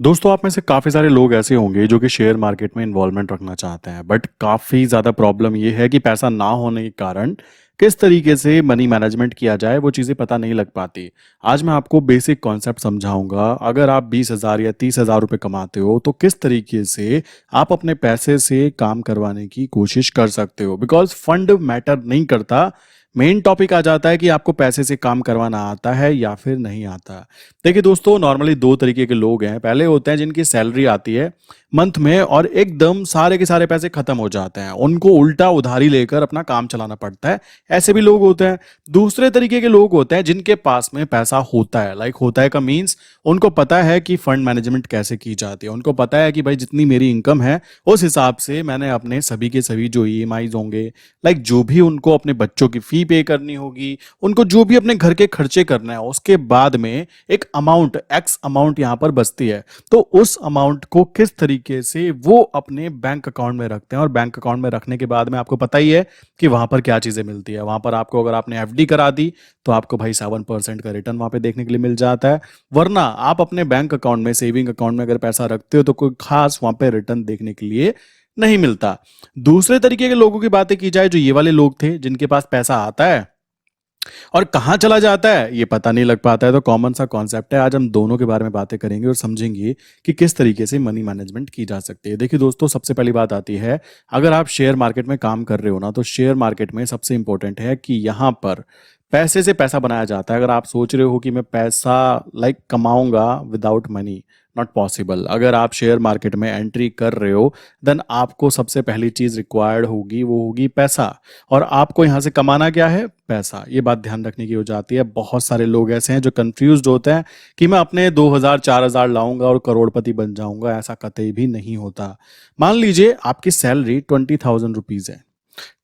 दोस्तों आप में से काफ़ी सारे लोग ऐसे होंगे जो कि शेयर मार्केट में इन्वॉल्वमेंट रखना चाहते हैं बट काफ़ी ज़्यादा प्रॉब्लम ये है कि पैसा ना होने के कारण किस तरीके से मनी मैनेजमेंट किया जाए वो चीज़ें पता नहीं लग पाती। आज मैं आपको बेसिक कॉन्सेप्ट समझाऊंगा। अगर आप 20,000 या 30,000 रुपये कमाते हो तो किस तरीके से आप अपने पैसे से काम करवाने की कोशिश कर सकते हो, बिकॉज फंड मैटर नहीं करता। मेन टॉपिक आ जाता है कि आपको पैसे से काम करवाना आता है या फिर नहीं आता। देखिए दोस्तों, नॉर्मली दो तरीके के लोग हैं। पहले होते हैं जिनकी सैलरी आती है मंथ में और एकदम सारे के सारे पैसे खत्म हो जाते हैं, उनको उल्टा उधारी लेकर अपना काम चलाना पड़ता है। ऐसे भी लोग होते हैं। दूसरे तरीके के लोग होते हैं जिनके पास में पैसा होता है, लाइक होता है का मीन्स उनको पता है कि फंड मैनेजमेंट कैसे की जाती है। उनको पता है कि भाई जितनी मेरी इनकम है उस हिसाब से मैंने अपने सभी के सभी जो ईएमआईज होंगे, लाइक जो भी उनको अपने बच्चों की फी पे करनी होगी, उनको जो भी अपने घर के खर्चे करना है, उसके बाद में एक अमाउंट एक्स अमाउंट यहां पर बचती है। तो उस अमाउंट को किस तरीके से वो अपने बैंक अकाउंट में रखते हैं, और बैंक अकाउंट में रखने के बाद में आपको पता ही है कि वहां पर क्या चीजें मिलती है। वहां पर आपको, अगर आपने एफडी करा दी तो आपको भाई 7% का रिटर्न वहां पे देखने के लिए मिल जाता है। वरना आप अपने बैंक अकाउंट में, सेविंग अकाउंट में अगर पैसा रखते हो तो कोई खास वहां पे रिटर्न देखने के लिए नहीं मिलता। दूसरे तरीके के लोगों की बातें की जाए, जो ये वाले लोग थे जिनके पास पैसा आता है और कहां चला जाता है ये पता नहीं लग पाता है। तो कॉमन सा कॉन्सेप्ट है। आज हम दोनों के बारे में बातें करेंगे और समझेंगे कि किस तरीके से मनी मैनेजमेंट की जा सकती है। देखिए दोस्तों, सबसे पहली बात आती है, अगर आप शेयर मार्केट में काम कर रहे हो ना, तो शेयर मार्केट में सबसे इंपॉर्टेंट है कि यहां पर पैसे से पैसा बनाया जाता है। अगर आप सोच रहे हो कि मैं पैसा कमाऊंगा विदाउट मनी, नॉट पॉसिबल। अगर आप शेयर मार्केट में एंट्री कर रहे हो देन आपको सबसे पहली चीज रिक्वायर्ड होगी, वो होगी पैसा। और आपको यहां से कमाना क्या है? पैसा। ये बात ध्यान रखने की हो जाती है। बहुत सारे लोग ऐसे हैं जो कंफ्यूज्ड होते हैं कि मैं अपने 2,000 4,000 लाऊंगा और करोड़पति बन जाऊंगा। ऐसा कतई भी नहीं होता। मान लीजिए आपकी सैलरी 20,000 रुपीज है।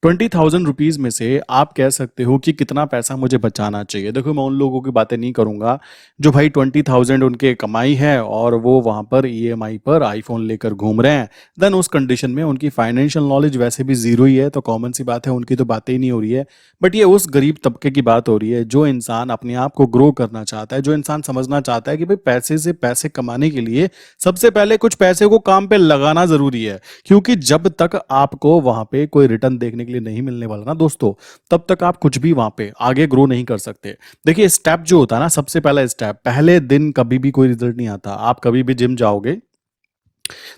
20,000 रुपीज में से आप कह सकते हो कि कितना पैसा मुझे बचाना चाहिए। देखो, मैं उन लोगों की बातें नहीं करूंगा जो भाई 20,000 उनके कमाई है और वो वहां पर ईएमआई पर आईफोन लेकर घूम रहे हैं। देन उस कंडीशन में उनकी फाइनेंशियल नॉलेज वैसे भी जीरो ही है, तो कॉमन सी बात है, उनकी तो बातें ही नहीं हो रही है। बट ये उस गरीब तबके की बात हो रही है जो इंसान अपने आप को ग्रो करना चाहता है, जो इंसान समझना चाहता है कि भाई पैसे से पैसे कमाने के लिए सबसे पहले कुछ पैसे को काम पे लगाना जरूरी है। क्योंकि जब तक आपको वहां पे कोई रिटर्न देखने के लिए नहीं मिलने वाला ना दोस्तों, तब तक आप कुछ भी वहां पे आगे ग्रो नहीं कर सकते। देखिए, स्टेप जो होता है ना, सबसे पहला स्टेप, पहले दिन कभी भी कोई रिजल्ट नहीं आता। आप कभी भी जिम जाओगे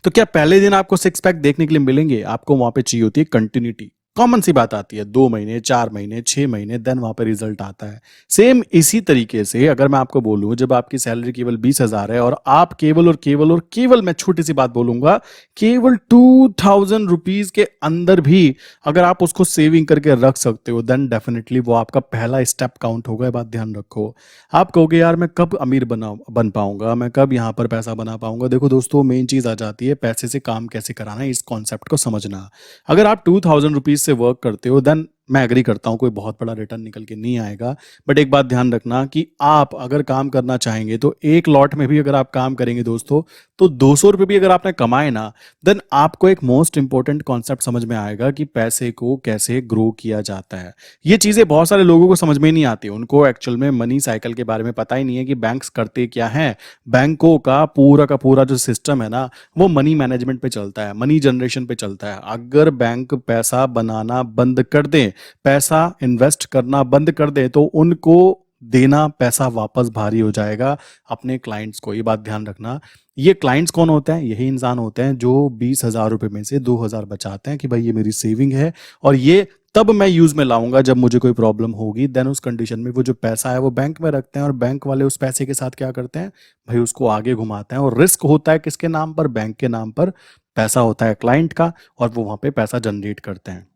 तो क्या पहले दिन आपको सिक्स पैक देखने के लिए मिलेंगे? आपको वहां पे चाहिए होती है कंटिन्यूटी। कॉमन सी बात आती है, 2 महीने, 4 महीने, 6 महीने, देन वहां पे रिजल्ट आता है। सेम इसी तरीके से अगर मैं आपको बोलूं, जब आपकी सैलरी केवल 20,000 है और आप केवल मैं छोटी सी बात बोलूंगा, केवल 2,000 रुपीज के अंदर भी अगर आप उसको सेविंग करके रख सकते हो, देन डेफिनेटली वो आपका पहला स्टेप काउंट होगा। ये बात ध्यान रखो। आप कहोगे यार मैं कब अमीर बन पाऊंगा, मैं कब यहां पर पैसा बना पाऊंगा? देखो दोस्तों, मेन चीज आ जाती है पैसे से काम कैसे कराना है, इस कॉन्सेप्ट को समझना। अगर आप 2,000 रुपीज से वर्क करते हो, देन मैं एग्री करता हूं कोई बहुत बड़ा रिटर्न निकल के नहीं आएगा। बट एक बात ध्यान रखना कि आप अगर काम करना चाहेंगे तो एक लॉट में भी अगर आप काम करेंगे दोस्तों, तो 200 रुपये भी अगर आपने कमाए ना, देन आपको एक मोस्ट इंपॉर्टेंट कॉन्सेप्ट समझ में आएगा कि पैसे को कैसे ग्रो किया जाता है। ये चीजें बहुत सारे लोगों को समझ में नहीं आती। उनको एक्चुअल में मनी साइकिल के बारे में पता ही नहीं है कि बैंक्स करते क्या हैं। बैंकों का पूरा जो सिस्टम है ना, वो मनी मैनेजमेंट पे चलता है, मनी जनरेशन पे चलता है। अगर बैंक पैसा बनाना बंद कर दें, पैसा इन्वेस्ट करना बंद कर दें, तो उनको देना पैसा वापस भारी हो जाएगा अपने क्लाइंट्स को। ये बात ध्यान रखना। ये क्लाइंट्स कौन होते हैं? यही इंसान होते हैं जो 20,000 रुपए में से 2,000 बचाते हैं कि भाई ये मेरी सेविंग है और ये तब मैं यूज में लाऊंगा जब मुझे कोई प्रॉब्लम होगी। देन उस कंडीशन में वो जो पैसा है वो बैंक में रखते हैं, और बैंक वाले उस पैसे के साथ क्या करते हैं भाई, उसको आगे घुमाते हैं। और रिस्क होता है किसके नाम पर? बैंक के नाम पर। पैसा होता है क्लाइंट का, और वो वहां पे पैसा जनरेट करते हैं।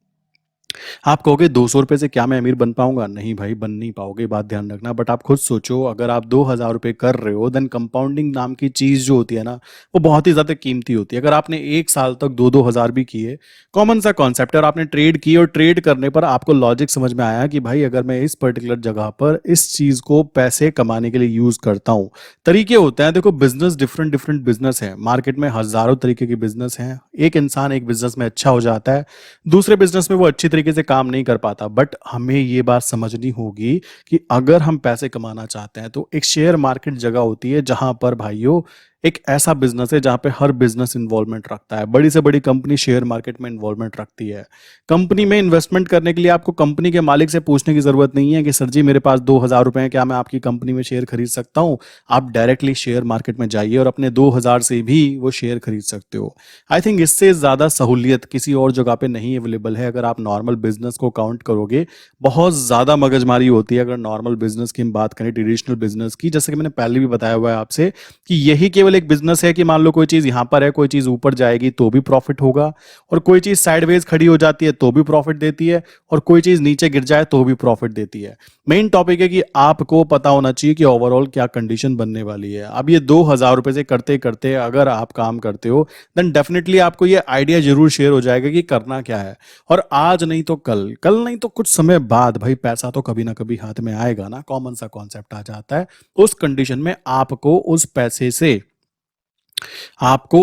आप कहोगे 200 रुपए से क्या मैं अमीर बन पाऊंगा? नहीं भाई, बन नहीं पाओगे, बात ध्यान रखना। बट आप खुद सोचो, अगर आप 2,000 रुपए कर रहे हो, देन कंपाउंडिंग नाम की चीज जो होती है ना, वो बहुत ही ज्यादा कीमती होती है। अगर आपने एक साल तक 2-2 हजार भी किए, कॉमन सा कॉन्सेप्ट है, और आपने ट्रेड की और ट्रेड करने पर आपको लॉजिक समझ में आया कि भाई अगर मैं इस पर्टिकुलर जगह पर इस चीज को पैसे कमाने के लिए यूज करता हूं। तरीके होते हैं, देखो बिजनेस डिफरेंट डिफरेंट बिजनेस है, मार्केट में हजारों तरीके के बिजनेस हैं। एक इंसान एक बिजनेस में अच्छा हो जाता है, दूसरे बिजनेस में वो अच्छी तरीके से काम नहीं कर पाता। बट हमें ये बात समझनी होगी कि अगर हम पैसे कमाना चाहते हैं तो एक शेयर मार्केट जगह होती है जहां पर भाइयों एक ऐसा बिजनेस है जहाँ पे हर बिजनेस इन्वॉल्वमेंट रखता है। बड़ी से बड़ी कंपनी शेयर मार्केट में इन्वॉल्वमेंट रखती है। कंपनी में इन्वेस्टमेंट करने के लिए आपको कंपनी के मालिक से पूछने की जरूरत नहीं है कि सर जी मेरे पास 2,000 रुपए हैं, क्या मैं आपकी कंपनी में शेयर खरीद सकता हूँ। आप डायरेक्टली शेयर मार्केट में जाइए और अपने 2,000 से भी वो शेयर खरीद सकते हो। आई थिंक इससे ज़्यादा सहूलियत किसी और जगह पे नहीं अवेलेबल है। अगर आप नॉर्मल बिजनेस को काउंट करोगे, बहुत ज़्यादा मगजमारी होती है अगर नॉर्मल बिजनेस की हम बात करें, ट्रेडिशनल बिजनेस की। जैसे कि मैंने पहले भी बताया हुआ है आपसे कि यही केवल एक बिजनेस है कि मान लो कोई चीज़ यहाँ पर है, कोई चीज़ ऊपर जाएगी तो भी प्रॉफिट होगा, और कोई चीज़ साइडवेज खड़ी हो जाती है तो भी प्रॉफिट देती है, और कोई चीज़ नीचे गिर जाए तो भी प्रॉफिट देती है। मेन टॉपिक है कि आपको पता होना चाहिए कि ओवरऑल क्या कंडीशन बनने वाली है। अब ये 2,000 रुपए से करते करते अगर आप काम करते हो, देन डेफिनेटली आपको ये आइडिया जरूर शेयर हो जाएगा कि करना क्या है। और आज नहीं तो कल, कल नहीं तो कुछ समय बाद भाई पैसा तो कभी ना कभी हाथ में आएगा ना। कॉमन सा कॉन्सेप्ट आ जाता है। उस कंडीशन में आपको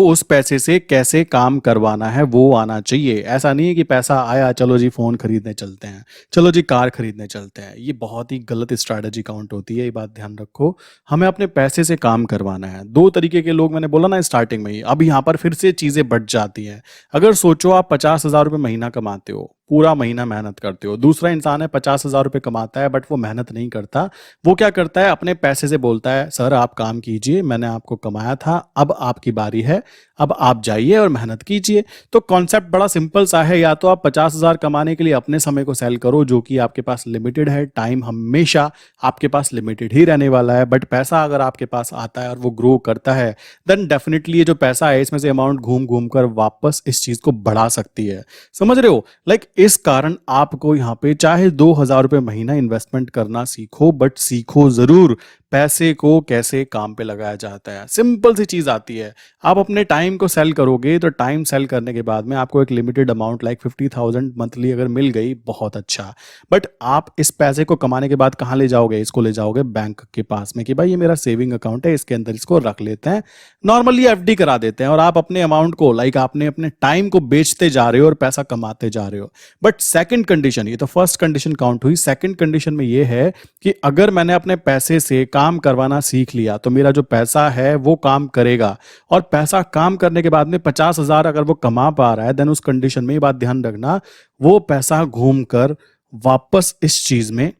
उस पैसे से कैसे काम करवाना है वो आना चाहिए। ऐसा नहीं है कि पैसा आया चलो जी फोन खरीदने चलते हैं, चलो जी कार खरीदने चलते हैं। ये बहुत ही गलत स्ट्रैटेजी काउंट होती है, ये बात ध्यान रखो। हमें अपने पैसे से काम करवाना है। दो तरीके के लोग मैंने बोला ना स्टार्टिंग में ही, अब यहाँ पर फिर से चीजें बढ़ जाती हैं। अगर सोचो आप 50,000 रुपये महीना कमाते हो, पूरा महीना मेहनत करते हो। दूसरा इंसान है 50,000 रुपये कमाता है बट वो मेहनत नहीं करता। वो क्या करता है, अपने पैसे से बोलता है सर आप काम कीजिए, मैंने आपको कमाया था, अब आपकी बारी है, अब आप जाइए और मेहनत कीजिए। तो कॉन्सेप्ट बड़ा सिंपल सा है। या तो आप 50,000 कमाने के लिए अपने समय को सेल करो जो कि आपके पास लिमिटेड है। टाइम हमेशा आपके पास लिमिटेड ही रहने वाला है, बट पैसा अगर आपके पास आता है और वो ग्रो करता है, देन डेफिनेटली ये जो पैसा है इसमें से अमाउंट घूम घूम कर वापस इस चीज को बढ़ा सकती है। समझ रहे हो? लाइक इस कारण आपको यहाँ पे चाहे 2,000 रुपये महीना इन्वेस्टमेंट करना सीखो, बट सीखो जरूर पैसे को कैसे काम पे लगाया जाता है। सिंपल सी चीज आती है। आप अपने टाइम को सेल करोगे तो टाइम सेल करने के बाद में आपको एक लिमिटेड अमाउंट लाइक 50,000 मंथली अगर मिल गई, बहुत अच्छा। बट आप इस पैसे को कमाने के बाद कहाँ ले जाओगे? इसको ले जाओगे बैंक के पास में कि भाई ये मेरा सेविंग अकाउंट है, इसके अंदर इसको रख लेते हैं। नॉर्मली एफडी करा देते हैं और आप अपने अमाउंट को लाइक आपने अपने टाइम को बेचते जा रहे हो और पैसा कमाते जा रहे हो। बट सेकंड कंडीशन, ये तो फर्स्ट कंडीशन काउंट हुई। सेकंड कंडीशन में ये है कि अगर मैंने अपने पैसे से काम करवाना सीख लिया तो मेरा जो पैसा है वो काम करेगा। और पैसा काम करने के बाद में 50,000 अगर वो कमा पा रहा है, देन उस कंडीशन में ये बात ध्यान रखना, वो पैसा घूम कर वापस इस चीज में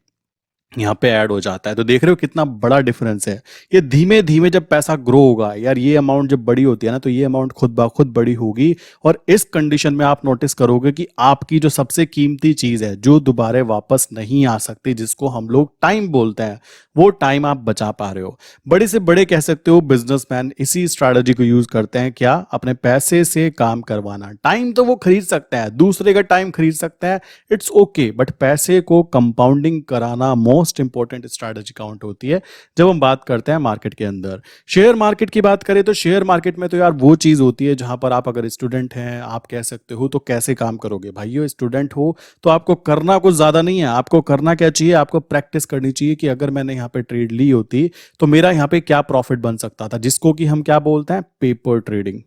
यहाँ पे ऐड हो जाता है। तो देख रहे हो कितना बड़ा डिफरेंस है। ये धीमे धीमे जब पैसा ग्रो होगा यार, ये अमाउंट जब बड़ी होती है ना, तो ये अमाउंट खुद ब खुद बड़ी होगी। और इस कंडीशन में आप नोटिस करोगे कि आपकी जो सबसे कीमती चीज है जो दोबारा वापस नहीं आ सकती, जिसको हम लोग टाइम बोलते हैं, वो टाइम आप बचा पा रहे हो। बड़े से बड़े कह सकते हो बिजनेसमैन इसी स्ट्रैटेजी को यूज करते हैं। क्या? अपने पैसे से काम करवाना। टाइम तो वो खरीद सकता है, दूसरे का टाइम खरीद सकता है, इट्स ओके, बट पैसे को कंपाउंडिंग कराना मोस्ट इंपॉर्टेंट स्ट्रैटेजी काउंट होती है जब हम बात करते हैं मार्केट के अंदर। शेयर मार्केट की बात करें तो शेयर मार्केट में तो यार वो चीज होती है जहां पर आप अगर स्टूडेंट हैं, आप कह सकते हो तो कैसे काम करोगे भाइयों। स्टूडेंट हो तो आपको करना कुछ ज्यादा नहीं है। आपको करना क्या चाहिए? आपको प्रैक्टिस करनी चाहिए कि अगर मैंने यहाँ पे ट्रेड ली होती तो मेरा यहाँ पे क्या प्रॉफिट बन सकता था, जिसको कि हम क्या बोलते हैं, पेपर ट्रेडिंग।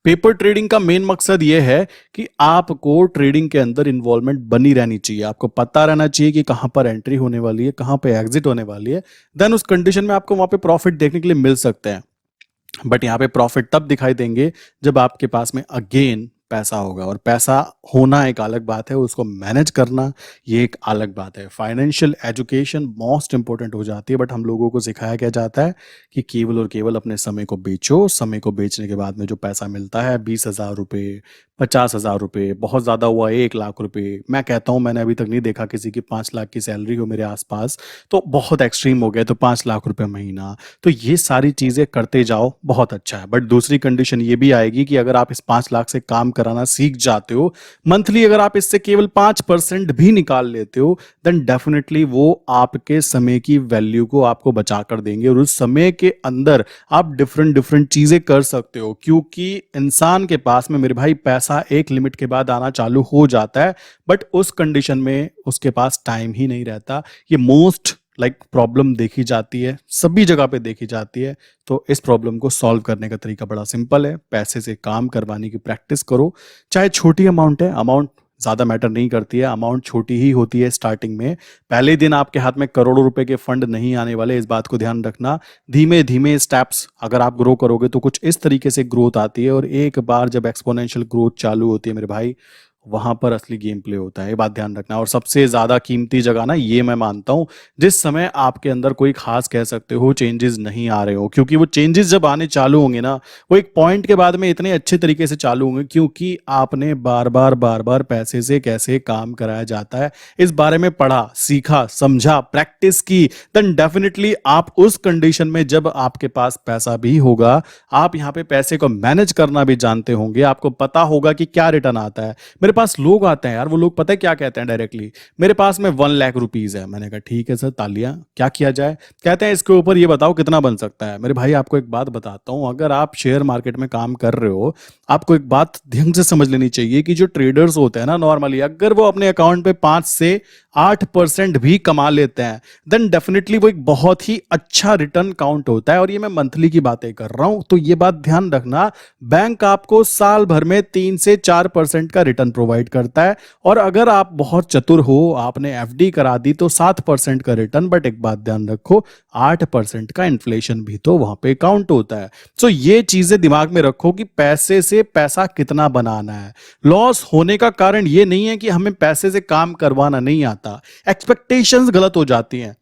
पेपर ट्रेडिंग का मेन मकसद यह है कि आपको ट्रेडिंग के अंदर इन्वॉल्वमेंट बनी रहनी चाहिए। आपको पता रहना चाहिए कि कहां पर एंट्री होने वाली है, कहां पर एग्जिट होने वाली है। देन उस कंडीशन में आपको वहां पे प्रॉफिट देखने के लिए मिल सकते हैं। बट यहाँ पे प्रॉफिट तब दिखाई देंगे जब आपके पास में अगेन पैसा होगा। और पैसा होना एक अलग बात है, उसको मैनेज करना ये एक अलग बात है। फाइनेंशियल एजुकेशन मोस्ट इंपॉर्टेंट हो जाती है, बट हम लोगों को सिखाया क्या जाता है कि केवल और केवल अपने समय को बेचो। समय को बेचने के बाद में जो पैसा मिलता है 20,000 रुपये, 50,000 रुपये, बहुत ज़्यादा हुआ 1,00,000 रुपये। मैं कहता हूँ मैंने अभी तक नहीं देखा किसी की 5 लाख की सैलरी हो मेरे आसपास, तो बहुत एक्सट्रीम हो गया। तो 5 लाख रुपए महीना, तो ये सारी चीज़ें करते जाओ, बहुत अच्छा है। बट दूसरी कंडीशन ये भी आएगी कि अगर आप इस 5 लाख से काम कराना सीख जाते हो, मंथली अगर आप इससे केवल 5% भी निकाल लेते हो, देन डेफिनेटली वो आपके समय की वैल्यू को आपको बचा कर देंगे। और उस समय के अंदर आप डिफरेंट डिफरेंट चीजें कर सकते हो, क्योंकि इंसान के पास में मेरे भाई पैसा एक लिमिट के बाद आना चालू हो जाता है, बट उस कंडीशन में उसके पास टाइम ही नहीं रहता। ये मोस्ट प्रॉब्लम देखी जाती है, सभी जगह पे देखी जाती है। तो इस प्रॉब्लम को सॉल्व करने का तरीका बड़ा सिंपल है। पैसे से काम करवाने की प्रैक्टिस करो, चाहे छोटी अमाउंट है, अमाउंट ज़्यादा मैटर नहीं करती है, अमाउंट छोटी ही होती है स्टार्टिंग में। पहले दिन आपके हाथ में करोड़ों रुपए के फंड नहीं आने वाले, इस बात को ध्यान रखना। धीमे धीमे स्टेप्स अगर आप ग्रो करोगे तो कुछ इस तरीके से ग्रोथ आती है, और एक बार जब एक्सपोनेंशियल ग्रोथ चालू होती है मेरे भाई, वहां पर असली गेम प्ले होता है, ये बात ध्यान रखना। और सबसे ज्यादा कीमती जगह ना, ये मैं मानता हूं, जिस समय आपके अंदर कोई खास कह सकते हो चेंजेस नहीं आ रहे हो, क्योंकि वो चेंजेस जब आने चालू होंगे ना, वो एक पॉइंट के बाद में इतने अच्छे तरीके से चालू होंगे, क्योंकि आपने बार बार पैसे से कैसे काम कराया जाता है इस बारे में पढ़ा, सीखा, समझा, प्रैक्टिस की। देन डेफिनेटली आप उस कंडीशन में जब आपके पास पैसा भी होगा, आप यहाँ पे पैसे को मैनेज करना भी जानते होंगे, आपको पता होगा कि क्या रिटर्न आता है। मेरे पास लोग आते हैं यार, वो लोग पता है क्या कहते हैं डायरेक्टली, मेरे पास में 1 लाख रुपीज है। मैंने कहा ठीक है सर, तालियां, क्या किया जाए? कहते हैं इसके ऊपर ये बताओ कितना बन सकता है। मेरे भाई आपको एक बात बताता हूं, अगर आप शेयर मार्केट में काम कर रहे हो, आपको एक बात ध्यान से समझ लेनी चाहिए कि जो ट्रेडर्स होते हैं ना, नॉर्मली अगर वो अपने अकाउंट पे 5 से 8% भी कमा लेते हैं, देन डेफिनेटली वो एक बहुत ही अच्छा रिटर्न काउंट होता है। और ये मैं मंथली की बातें कर रहा हूं, तो ये बात ध्यान रखना, बैंक आपको साल भर में 3 से 4% का रिटर्न प्रोवाइड करता है। और अगर आप बहुत चतुर हो, आपने एफडी करा दी तो 7% का रिटर्न, बट एक बात ध्यान रखो, 8% का इन्फ्लेशन भी तो वहां पे काउंट होता है। सो ये चीजें दिमाग में रखो कि पैसे से पैसा कितना बनाना है। लॉस होने का कारण ये नहीं है कि हमें पैसे से काम करवाना नहीं आता, एक्सपेक्टेशंस गलत हो जाती हैं,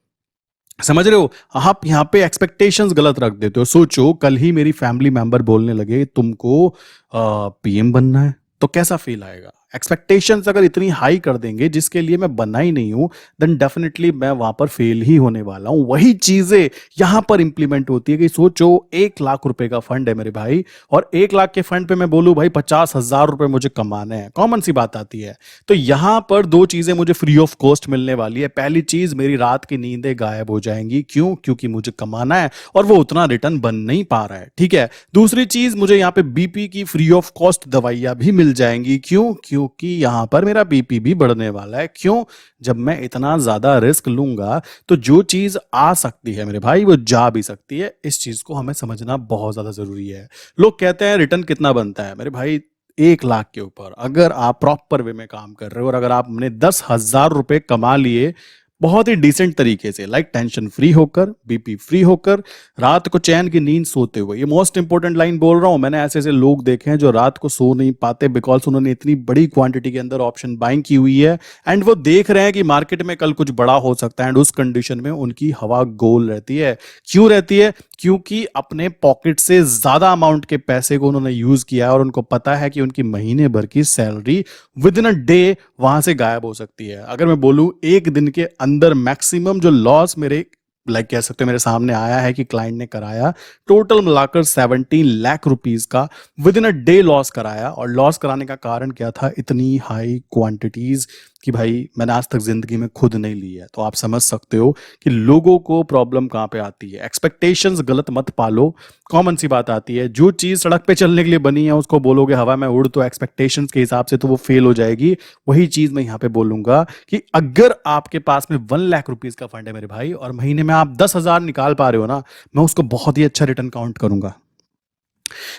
समझ रहे हो? आप यहां पे एक्सपेक्टेशंस गलत रख देते हो। सोचो कल ही मेरी फैमिली मेंबर बोलने लगे तुमको पीएम बनना है, तो कैसा फील आएगा? एक्सपेक्टेशंस अगर इतनी हाई कर देंगे जिसके लिए मैं बना ही नहीं हूं, देन डेफिनेटली मैं वहां पर फेल ही होने वाला हूं। वही चीजें यहां पर इंप्लीमेंट होती है कि सोचो 1 लाख रुपए का फंड है मेरे भाई, और 1 लाख के फंड पे मैं बोलूं भाई 50,000 रुपए मुझे कमाने हैं, कॉमन सी बात आती है। तो यहां पर दो चीजें मुझे फ्री ऑफ कॉस्ट मिलने वाली है। पहली चीज, मेरी रात की नींदें गायब हो जाएंगी, क्यों? क्योंकि मुझे कमाना है और वो उतना रिटर्न बन नहीं पा रहा है, ठीक है। दूसरी चीज, मुझे यहाँ पे बीपी की फ्री ऑफ कॉस्ट दवाइयां भी मिल जाएंगी, क्यों? क्योंकि यहां पर मेरा बीपी भी बढ़ने वाला है। क्यों? जब मैं इतना ज्यादा रिस्क लूंगा तो जो चीज आ सकती है मेरे भाई वो जा भी सकती है। इस चीज को हमें समझना बहुत ज्यादा जरूरी है। लोग कहते हैं रिटर्न कितना बनता है, मेरे भाई 1 लाख के ऊपर अगर आप प्रॉपर वे में काम कर रहे हो और अगर आपने 10,000 रुपए कमा लिए बहुत ही डिसेंट तरीके से, लाइक टेंशन फ्री होकर, बीपी फ्री होकर, रात को चैन की नींद सोते हुए, ये मोस्ट इंपॉर्टेंट लाइन बोल रहा हूं। मैंने ऐसे ऐसे लोग देखे हैं जो रात को सो नहीं पाते बिकॉज उन्होंने इतनी बड़ी क्वांटिटी के अंदर ऑप्शन बाइंग की हुई है, एंड वो देख रहे हैं कि मार्केट में कल कुछ बड़ा हो सकता है, एंड उस कंडीशन में उनकी हवा गोल रहती है। क्यों रहती है? क्योंकि अपने पॉकेट से ज्यादा अमाउंट के पैसे को उन्होंने यूज किया है और उनको पता है कि उनकी महीने भर की salary with in a day वहां से गायब हो सकती है। अगर मैं बोलूं एक दिन के अंदर मैक्सिमम जो लॉस मेरे, लाइक कह सकते हो मेरे सामने आया है कि क्लाइंट ने कराया, टोटल मिलाकर 17 लाख रुपीस का with in a day loss कराया। और लॉस कराने का कारण क्या था? इतनी हाई क्वांटिटीज कि भाई मैंने आज तक जिंदगी में खुद नहीं ली है। तो आप समझ सकते हो कि लोगों को प्रॉब्लम कहां पे आती है। एक्सपेक्टेशंस गलत मत पालो, कॉमन सी बात आती है, जो चीज सड़क पे चलने के लिए बनी है उसको बोलोगे हवा में उड़, तो एक्सपेक्टेशंस के हिसाब से तो वो फेल हो जाएगी। वही चीज मैं यहां पे बोलूंगा कि अगर आपके पास में 1 लाख रुपीज का फंड है मेरे भाई और महीने में आप 10,000 निकाल पा रहे हो ना, मैं उसको बहुत ही अच्छा रिटर्न काउंट करूंगा।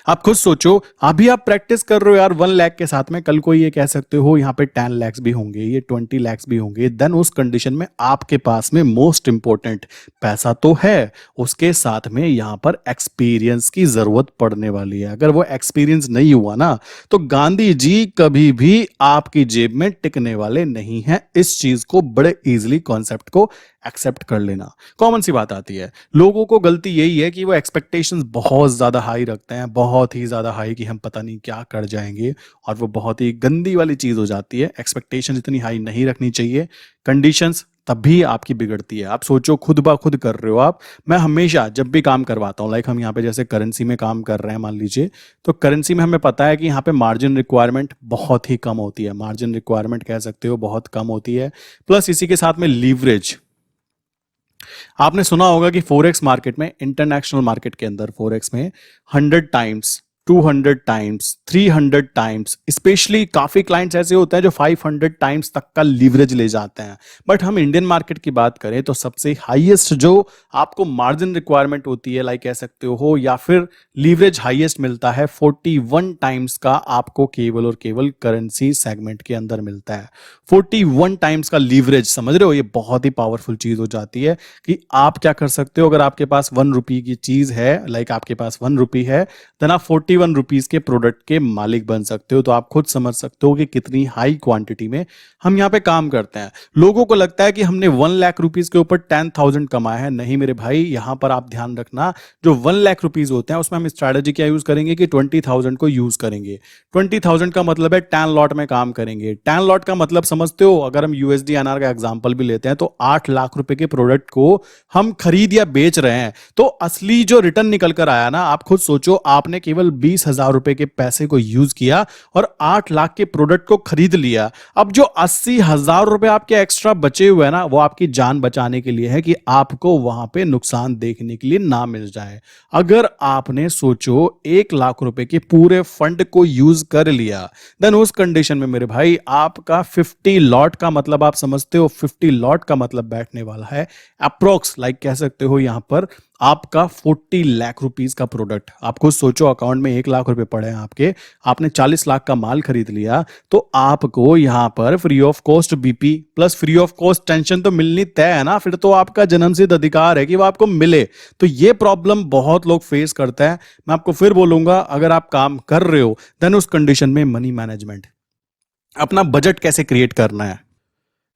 आप खुद सोचो, अभी आप प्रैक्टिस कर रहे हो यार 1 लाख के साथ में, कल को ये कह सकते हो यहाँ पे 10 लाख भी होंगे, ये 20 लाख भी होंगे, देन उस कंडीशन में आपके पास में मोस्ट इंपॉर्टेंट पैसा तो है, उसके साथ में यहाँ पर एक्सपीरियंस की जरूरत पड़ने वाली है। अगर वो एक्सपीरियंस नहीं हुआ ना, तो गांधी जी कभी भी आपकी जेब में टिकने वाले नहीं है। इस चीज को बड़े इजीली कॉन्सेप्ट को एक्सेप्ट कर लेना, कॉमन सी बात आती है। लोगों को गलती यही है कि वो एक्सपेक्टेशंस बहुत ज्यादा हाई रखते हैं, बहुत ही ज्यादा हाई कि हम पता नहीं क्या कर जाएंगे, और वो बहुत ही गंदी वाली चीज हो जाती है। एक्सपेक्टेशन इतनी हाई नहीं रखनी चाहिए, कंडीशंस तभी आपकी बिगड़ती है। आप सोचो खुद ब खुद कर रहे हो आप, मैं हमेशा जब भी काम करवाता हूँ, लाइक हम यहाँ पे जैसे करेंसी में काम कर रहे हैं मान लीजिए, तो करेंसी में हमें पता है कि यहाँ पे मार्जिन रिक्वायरमेंट बहुत ही कम होती है, मार्जिन रिक्वायरमेंट कह सकते हो बहुत कम होती है, प्लस इसी के साथ में लीवरेज। आपने सुना होगा कि फोरेक्स मार्केट में, इंटरनेशनल मार्केट के अंदर फोरेक्स में 100 टाइम्स 200 टाइम्स, 300 टाइम्स, स्पेशली काफी क्लाइंट्स ऐसे होते हैं जो 500 टाइम्स तक का लीवरेज ले जाते हैं। बट हम इंडियन मार्केट की बात करें तो सबसे हाईएस्ट जो आपको मार्जिन रिक्वायरमेंट होती है, लाइक कह सकते हो, या फिर लीवरेज हाईएस्ट मिलता है 41 टाइम्स का आपको केवल और केवल करेंसी सेगमेंट के अंदर मिलता है। 41 टाइम्स का लीवरेज, समझ रहे हो, ये बहुत ही पावरफुल चीज हो जाती है कि आप क्या कर सकते हो। अगर आपके पास 1 रुपी की चीज है, लाइक आपके पास 1 रुपी है, देन आप 41 रुपीज के प्रोडक्ट के मालिक बन सकते हो। तो आप खुद समझ सकते हो कि कितनी हाई क्वांटिटी में हम यहाँ पे काम करते हैं। लोगों को लगता है कि हमने 1 लाख रुपीज के ऊपर 10,000 कमाया है। नहीं मेरे भाई, यहां पर आप ध्यान रखना, जो 1 लाख रुपीज होते हैं उसमें हम स्ट्रैटेजी क्या यूज करेंगे कि 20,000 को यूज करेंगे। 20,000 का मतलब है 10 लॉट में काम करेंगे। 10 लॉट का मतलब समझते हो, अगर हम यूएसडी एनआर का एग्जांपल भी लेते हैं तो 8 लाख रुपए के प्रोडक्ट को हम खरीद या बेच रहे हैं। तो असली जो रिटर्न निकल कर आया ना, आप खुद सोचो, आपने केवल 20,000 रुपए के पैसे को यूज किया और 8 लाख के प्रोडक्ट को खरीद लिया। अब जो 80,000 रुपए आपके एक्स्ट्रा बचे हुए हैं ना, वो आपकी जान बचाने के लिए है कि आपको वहां पे नुकसान देखने के लिए ना मिल जाए। अगर आपने सोचो 1 लाख रुपए के पूरे फंड को यूज कर लिया, देन उस कंडीशन में मेरे भाई आपका 50 लॉट का मतलब आप समझते हो, 50 लॉट का मतलब बैठने वाला है अप्रोक्स, लाइक कह सकते हो यहां पर आपका 40 लाख रुपीस का प्रोडक्ट। आपको सोचो, अकाउंट में 1 लाख रुपए पड़े हैं आपके, आपने 40 लाख का माल खरीद लिया, तो आपको यहां पर free of cost BP plus free of cost tension तो मिलनी तय है ना। फिर तो आपका जन्मसिद्ध अधिकार है कि वो आपको मिले। तो ये प्रॉब्लम बहुत लोग फेस करते हैं। मैं आपको फिर बोलूंगा, अगर आप काम कर रहे हो देन उस कंडीशन में मनी मैनेजमेंट, अपना बजट कैसे क्रिएट करना है,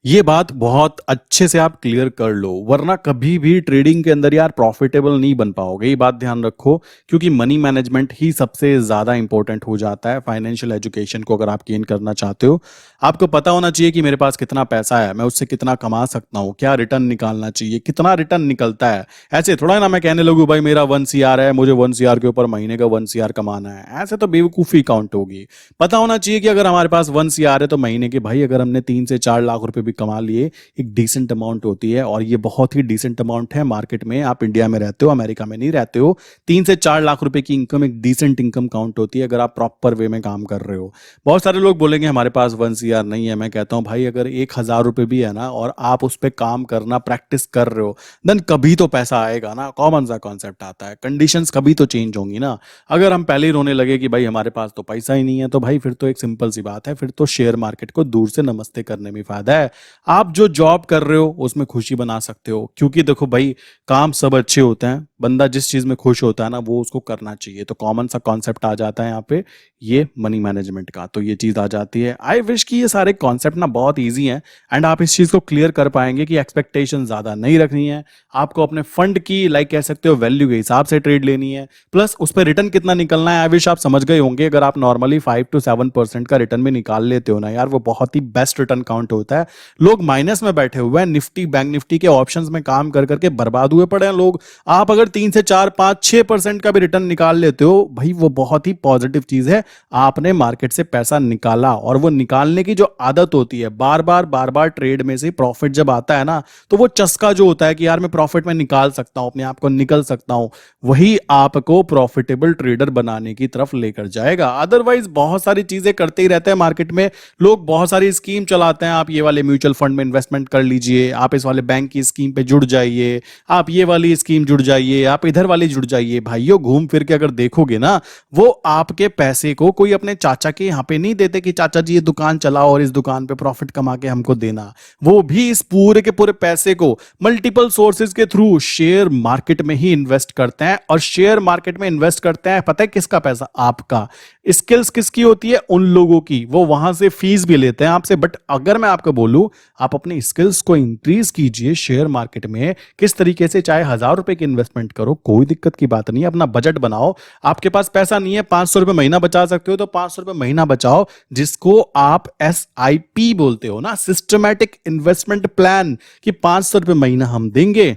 ये बात बहुत अच्छे से आप क्लियर कर लो, वरना कभी भी ट्रेडिंग के अंदर यार प्रॉफिटेबल नहीं बन पाओगे। ये बात ध्यान रखो, क्योंकि मनी मैनेजमेंट ही सबसे ज्यादा इंपॉर्टेंट हो जाता है फाइनेंशियल एजुकेशन को अगर आप गेन करना चाहते हो। आपको पता होना चाहिए कि मेरे पास कितना पैसा है, मैं उससे कितना कमा सकता हूँ, क्या रिटर्न निकालना चाहिए, कितना रिटर्न निकलता है। ऐसे थोड़ा ना मैं कहने लगूँ भाई मेरा 1 CR है, मुझे 1 CR के ऊपर महीने का 1 CR कमाना है, ऐसे तो बेवकूफी काउंट होगी। पता होना चाहिए कि अगर हमारे पास 1 CR है तो महीने के भाई अगर हमने 3 से 4 लाख रुपए भी कमा लिए, एक डिसेंट अमाउंट होती है। और ये बहुत ही डिसेंट अमाउंट है मार्केट में। आप इंडिया में रहते हो, अमेरिका में नहीं रहते हो, 3 से 4 लाख रुपए की इनकम एक डिसेंट इनकम काउंट होती है अगर आप प्रॉपर वे में काम कर रहे हो। बहुत सारे लोग बोलेंगे हमारे पास 1 CR नहीं है। मैं कहता हूं भाई अगर 1,000 रुपए भी है ना और आप उस पर काम करना प्रैक्टिस कर रहे हो, देन कभी तो पैसा आएगा ना। कॉमन सा कॉन्सेप्ट आता है, कंडीशंस कभी तो चेंज होंगी ना। अगर हम पहले ही रोने लगे कि भाई हमारे पास तो पैसा ही नहीं है, तो भाई फिर तो एक सिंपल सी बात है, फिर तो शेयर मार्केट को दूर से नमस्ते करने में फायदा है। आप जो जॉब कर रहे हो उसमें खुशी बना सकते हो, क्योंकि देखो भाई काम सब अच्छे होते हैं, बंदा जिस चीज में खुश होता है ना वो उसको करना चाहिए। तो कॉमन सा कॉन्सेप्ट आ जाता है यहाँ पे ये मनी मैनेजमेंट का, तो ये चीज आ जाती है। आई विश कि ये सारे कॉन्सेप्ट ना बहुत ईजी हैं एंड आप इस चीज को क्लियर कर पाएंगे कि एक्सपेक्टेशन ज्यादा नहीं रखनी है। आपको अपने फंड की, लाइक कह सकते हो, वैल्यू के हिसाब से ट्रेड लेनी है, प्लस उस पर रिटर्न कितना निकलना है। आई विश आप समझ गए होंगे। अगर आप नॉर्मली 5 to 7% का रिटर्न भी निकाल लेते हो ना यार, वो बहुत ही बेस्ट रिटर्न काउंट होता है। लोग माइनस में बैठे हुए हैं, निफ्टी बैंक निफ्टी के ऑप्शंस में काम कर करके बर्बाद हुए पड़े हैं लोग। आप अगर 3 से 4 5 6% का भी रिटर्न निकाल लेते हो भाई, वो बहुत ही पॉजिटिव चीज है। आपने मार्केट से पैसा निकाला, और वो निकालने की जो आदत होती है, बार बार ट्रेड में से प्रॉफिट जब आता है ना, तो वो चस्का जो होता है कि यार मैं प्रॉफिट में निकाल सकता हूं, अपने आप को निकल सकता हूं, वही आपको प्रॉफिटेबल ट्रेडर बनाने की तरफ लेकर जाएगा। अदरवाइज बहुत सारी चीजें करते ही रहते हैं मार्केट में लोग, बहुत सारी स्कीम चलाते हैं। आप ये वाले म्यूचुअल फंड में इन्वेस्टमेंट कर लीजिए, आप इस वाले बैंक की स्कीम पे जुड़ जाइए, आप ये वाली स्कीम जुड़ जाइए, आप इधर वाली जुड़ जाइए। भाइयों घूम फिर के अगर देखोगे ना, वो आपके पैसे को कोई अपने चाचा के यहाँ पे नहीं देते कि चाचा जी ये दुकान चलाओ और इस दुकान पे प्रॉफिट कमा के हमको देना। वो भी इस पूरे के पूरे पैसे को मल्टीपल सोर्सेज के थ्रू शेयर मार्केट में ही इन्वेस्ट करते हैं। और शेयर मार्केट में इन्वेस्ट करते हैं, पता है किसका पैसा? आपका। स्किल्स किसकी होती है? उन लोगों की। वो वहां से फीस भी लेते हैं आपसे। बट अगर मैं आपको बोलूं, आप अपनी स्किल्स को इंक्रीज कीजिए शेयर मार्केट में किस तरीके से, चाहे 1,000 रुपए की इन्वेस्टमेंट करो, कोई दिक्कत की बात नहीं है। अपना बजट बनाओ। आपके पास पैसा नहीं है, 500 रुपए महीना बचा सकते हो तो 500 रुपए महीना बचाओ, जिसको आप SIP बोलते हो ना, सिस्टमैटिक इन्वेस्टमेंट प्लान, कि 500 रुपए महीना हम देंगे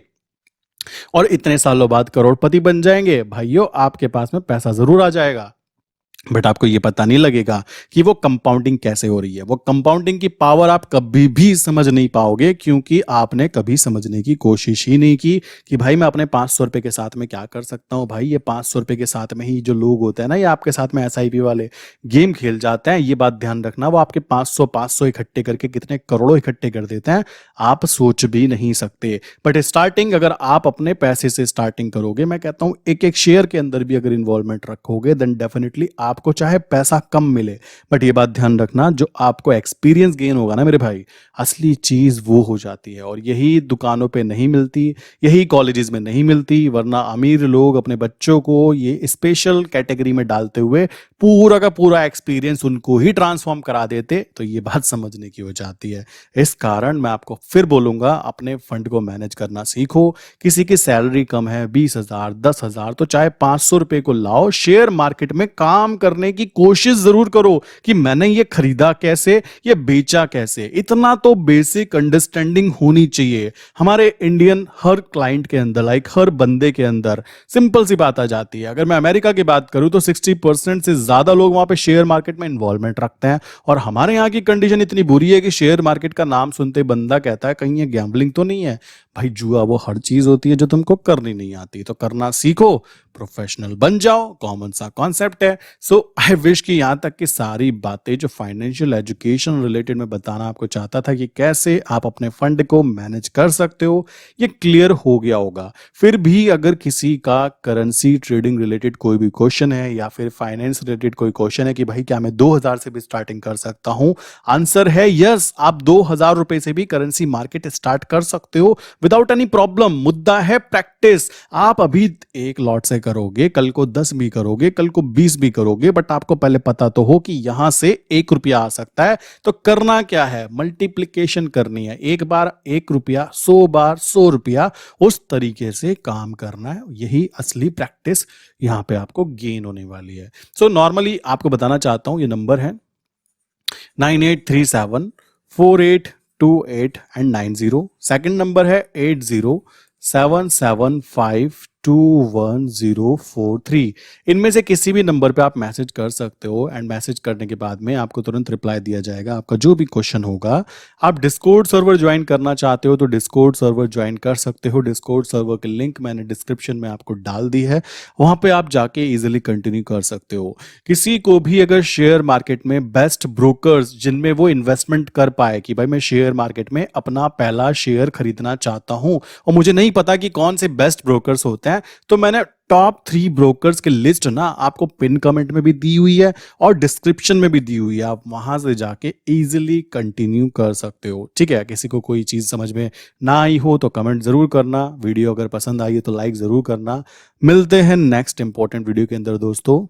और इतने सालों बाद करोड़पति बन जाएंगे। भाइयों आपके पास में पैसा जरूर आ जाएगा। बट आपको ये पता नहीं लगेगा कि वो कंपाउंडिंग कैसे हो रही है। वो कंपाउंडिंग की पावर आप कभी भी समझ नहीं पाओगे, क्योंकि आपने कभी समझने की कोशिश ही नहीं की कि भाई मैं अपने 500 रुपए के साथ में क्या कर सकता हूँ। भाई ये 500 रुपए के साथ में ही जो लोग होते हैं ना, ये आपके साथ में एसआईपी वाले गेम खेल जाते हैं। ये बात ध्यान रखना, वो आपके 500 इकट्ठे करके कितने करोड़ों इकट्ठे कर देते हैं, आप सोच भी नहीं सकते। बट स्टार्टिंग अगर आप अपने पैसे से स्टार्टिंग करोगे, मैं कहता हूँ एक एक शेयर के अंदर भी अगर इन्वॉल्वमेंट रखोगे, देन डेफिनेटली आपको चाहे पैसा कम मिले, बट ये बात ध्यान रखना, जो आपको एक्सपीरियंस गेन होगा ना मेरे भाई, असली चीज वो हो जाती है। और यही दुकानों पे नहीं मिलती, यही कॉलेजेस में नहीं मिलती, वरना अमीर लोग अपने बच्चों को ये स्पेशल कैटेगरी में डालते हुए पूरा का पूरा एक्सपीरियंस उनको ही ट्रांसफॉर्म करा देते। तो ये बात समझने की हो जाती है। इस कारण मैं आपको फिर बोलूंगा, अपने फंड को मैनेज करना सीखो। किसी की सैलरी कम है, 20,000 10,000, तो चाहे 500 रुपए को लाओ, शेयर मार्केट में काम करने की कोशिश जरूर करो कि मैंने ये खरीदा कैसे, ये बेचा कैसे। इतना तो बेसिक अंडरस्टैंडिंग होनी चाहिए हमारे इंडियन हर क्लाइंट के अंदर, लाइक हर बंदे के अंदर। सिंपल सी बात आ जाती है। अगर मैं अमेरिका की बात करूं तो 60% से ज्यादा लोग वहां पे शेयर मार्केट में इन्वॉल्वमेंट रखते हैं। और हमारे यहाँ की कंडीशन इतनी बुरी है कि शेयर मार्केट का नाम सुनते बंदा कहता है कहीं ये गैम्बलिंग तो नहीं है। भाई जुआ वो हर चीज होती है जो तुमको करनी नहीं आती, तो करना सीखो, प्रोफेशनल बन जाओ, कॉमन सा कॉन्सेप्ट है। सो आई विश कि यहां तक की सारी बातें जो फाइनेंशियल एजुकेशन रिलेटेड में बताना आपको चाहता था कि कैसे आप अपने फंड को मैनेज कर सकते हो, ये क्लियर हो गया होगा। फिर भी अगर किसी का करेंसी ट्रेडिंग रिलेटेड कोई भी क्वेश्चन है, या फिर फाइनेंस रिलेटेड कोई क्वेश्चन है कि भाई क्या मैं 2,000 से भी स्टार्टिंग कर सकता हूं, आंसर है यस। आप 2,000 रुपए से भी करेंसी मार्केट स्टार्ट कर सकते हो विदाउट एनी प्रॉब्लम। मुद्दा है प्रैक्टिस। आप अभी 1 लॉट से करोगे, कल को 10 भी करोगे, कल को 20 भी करोगे, बट आपको पहले पता तो हो कि यहां से 1 रुपया आ सकता है। तो करना क्या है, मल्टीप्लिकेशन करनी है। 1 बार 1 रुपया, 100 बार 100 रुपया, उस तरीके से काम करना है। यही असली प्रैक्टिस यहां पे आपको गेन होने वाली है। सो नॉर्मली आपको बताना चाहता हूं, ये नंबर है 98374828 सेकंड नंबर है 8077521043। इनमें से किसी भी नंबर पे आप मैसेज कर सकते हो, एंड मैसेज करने के बाद में आपको तुरंत रिप्लाई दिया जाएगा आपका जो भी क्वेश्चन होगा। आप डिस्कॉर्ड सर्वर ज्वाइन करना चाहते हो तो डिस्कॉर्ड सर्वर ज्वाइन कर सकते हो। डिस्कॉर्ड सर्वर की लिंक मैंने डिस्क्रिप्शन में आपको डाल दी है, वहां पे आप जाके इजीली कंटिन्यू कर सकते हो। किसी को भी अगर शेयर मार्केट में बेस्ट ब्रोकर्स जिनमें वो इन्वेस्टमेंट कर पाए कि भाई मैं शेयर मार्केट में अपना पहला शेयर खरीदना चाहता हूं और मुझे नहीं पता कि कौन से बेस्ट ब्रोकर्स होते हैं, तो मैंने टॉप 3 ब्रोकर्स की लिस्ट ना आपको पिन कमेंट में भी दी हुई है और डिस्क्रिप्शन में भी दी हुई है। आप वहां से जाके इजीली कंटिन्यू कर सकते हो। ठीक है, किसी को कोई चीज समझ में ना आई हो तो कमेंट जरूर करना। वीडियो अगर पसंद आई है तो लाइक जरूर करना। मिलते हैं नेक्स्ट इंपॉर्टेंट वीडियो के अंदर दोस्तों।